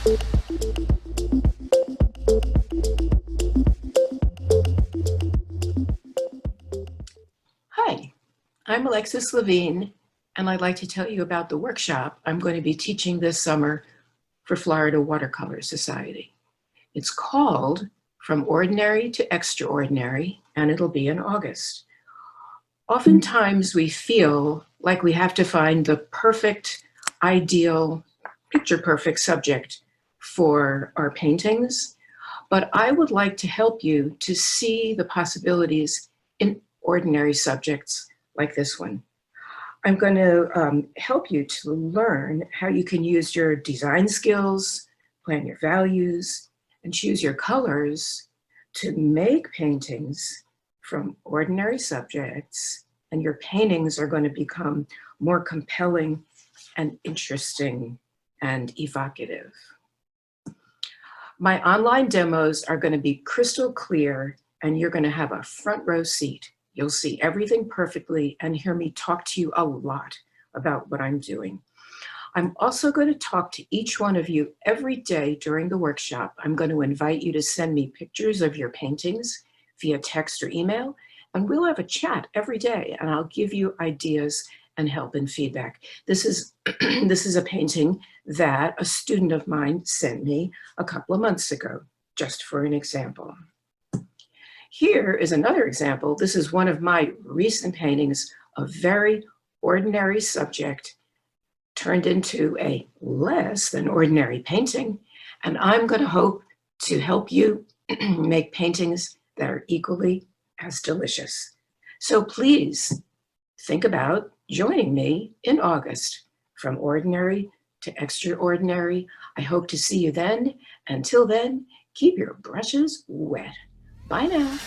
Hi, I'm Alexis Lavine, and I'd like to tell you about the workshop I'm going to be teaching this summer for Florida Watercolor Society. It's called From Ordinary to Extraordinary, and it'll be in August. Oftentimes we feel like we have to find the perfect, ideal, picture-perfect subject for our paintings, but I would like to help you to see the possibilities in ordinary subjects like this one. I'm going to help you to learn how you can use your design skills, plan your values, and choose your colors to make paintings from ordinary subjects, and your paintings are going to become more compelling and interesting and evocative. My online demos are going to be crystal clear, and you're going to have a front row seat. You'll see everything perfectly and hear me talk to you a lot about what I'm doing. I'm also going to talk to each one of you every day during the workshop. I'm going to invite you to send me pictures of your paintings via text or email, and we'll have a chat every day, and I'll give you ideas and help and feedback. This is a painting that a student of mine sent me a couple of months ago, just for an example. Here is another example. This is one of my recent paintings, a very ordinary subject turned into a less than ordinary painting, and I'm going to hope to help you make paintings that are equally as delicious. So please think about joining me in August, From Ordinary to Extraordinary. I hope to see you then. Until then, keep your brushes wet. Bye now.